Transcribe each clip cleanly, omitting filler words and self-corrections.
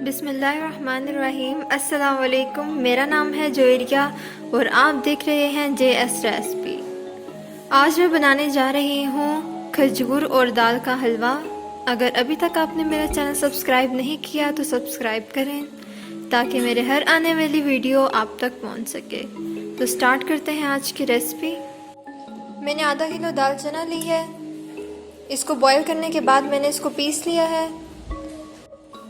बिस्मिल्लाहिर्रहमानिर्रहीम। अस्सलाम वालेकुम। मेरा नाम है जोयरिया और आप देख रहे हैं JS रेसिपी। आज मैं बनाने जा रही हूँ खजूर और दाल का हलवा। अगर अभी तक आपने मेरा चैनल सब्सक्राइब नहीं किया तो सब्सक्राइब करें ताकि मेरे हर आने वाली वीडियो आप तक पहुँच सके। तो स्टार्ट करते हैं आज की रेसिपी। मैंने आधा किलो दाल चना ली है। इसको बॉईल करने के बाद मैंने इसको पीस लिया है।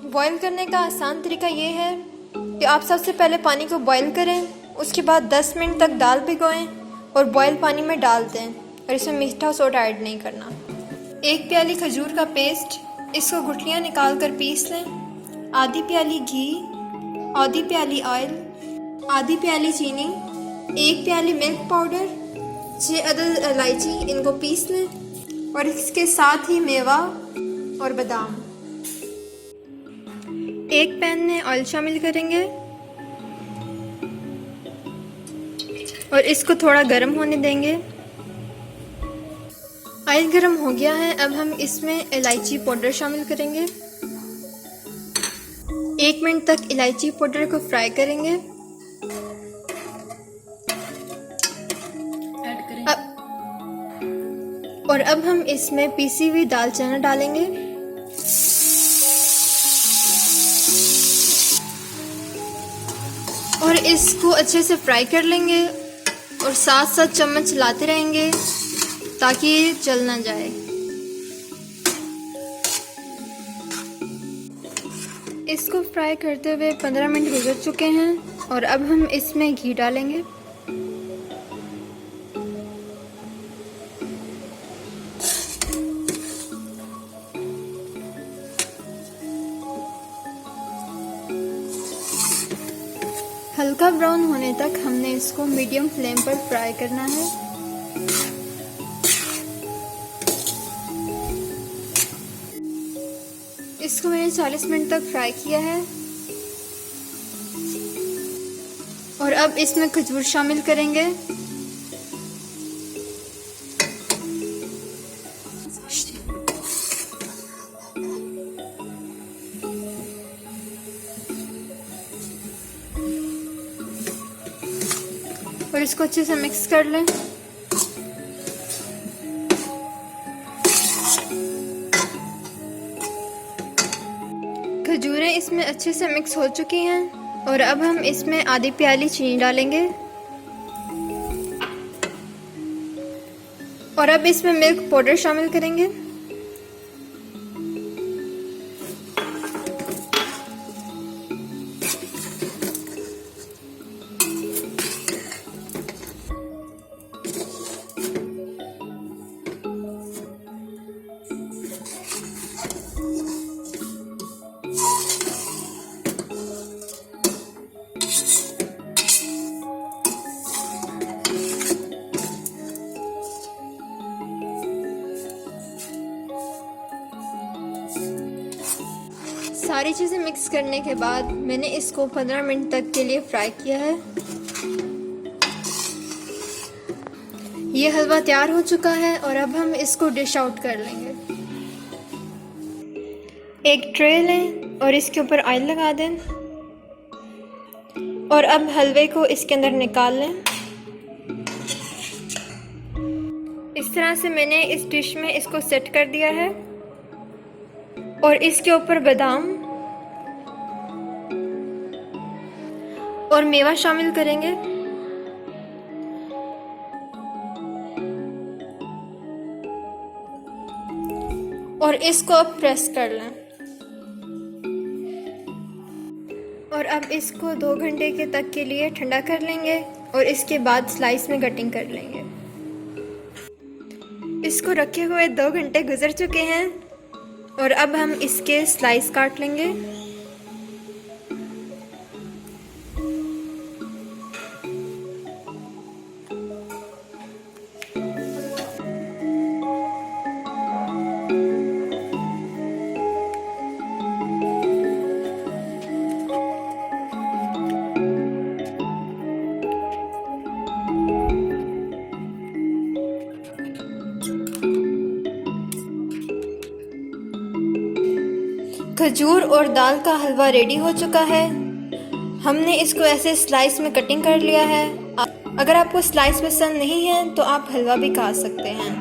बॉईल करने का आसान तरीका ये है कि आप सबसे पहले पानी को बॉईल करें, उसके बाद 10 मिनट तक दाल भिगोएं और बॉईल पानी में डाल दें और इसमें मीठा सोडा ऐड नहीं करना। 1 प्याली खजूर का पेस्ट, इसको गुठलियाँ निकाल कर पीस लें। आधी प्याली घी, आधी प्याली ऑयल, आधी प्याली चीनी, 1 प्याली मिल्क पाउडर, 6 अदद इलायची, इनको पीस लें और इसके साथ ही मेवा और बादाम। एक पैन में ऑयल शामिल करेंगे और इसको थोड़ा गर्म होने देंगे। ऑयल गर्म हो गया है, अब हम इसमें इलायची पाउडर शामिल करेंगे। 1 मिनट तक इलायची पाउडर को फ्राई करेंगे। अब हम इसमें पीसी हुई दाल चना डालेंगे और इसको अच्छे से फ्राई कर लेंगे और साथ साथ चम्मच चलाते रहेंगे ताकि ये जल ना जाए। इसको फ्राई करते हुए 15 मिनट गुजर चुके हैं और अब हम इसमें घी डालेंगे। हल्का ब्राउन होने तक हमने इसको मीडियम फ्लेम पर फ्राई करना है। इसको मैंने 40 मिनट तक फ्राई किया है और अब इसमें खजूर शामिल करेंगे। और इसको अच्छे से मिक्स कर लें। खजूरें इसमें अच्छे से मिक्स हो चुकी हैं और अब हम इसमें आधी प्याली चीनी डालेंगे और अब इसमें मिल्क पाउडर शामिल करेंगे। सारी चीज़ें मिक्स करने के बाद मैंने इसको 15 मिनट तक के लिए फ्राई किया है। ये हलवा तैयार हो चुका है और अब हम इसको डिश आउट कर लेंगे। एक ट्रे लें और इसके ऊपर ऑयल लगा दें और अब हलवे को इसके अंदर निकाल लें। इस तरह से मैंने इस डिश में इसको सेट कर दिया है और इसके ऊपर बादाम और मेवा शामिल करेंगे। और इसको अब प्रेस कर लें और अब इसको 2 घंटे के तक के लिए ठंडा कर लेंगे और इसके बाद स्लाइस में कटिंग कर लेंगे। इसको रखे हुए 2 घंटे गुजर चुके हैं और अब हम इसके स्लाइस काट लेंगे। खजूर और दाल का हलवा रेडी हो चुका है। हमने इसको ऐसे स्लाइस में कटिंग कर लिया है। अगर आपको स्लाइस पसंद नहीं है तो आप हलवा भी खा सकते हैं।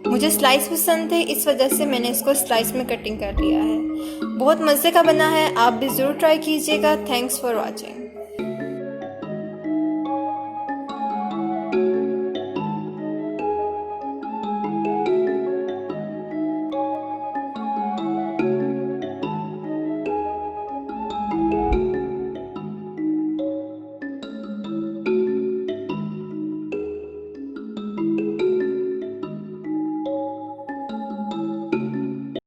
मुझे स्लाइस पसंद थे, इस वजह से मैंने इसको स्लाइस में कटिंग कर लिया है। बहुत मज़े का बना है, आप भी ज़रूर ट्राई कीजिएगा। Thanks for watching.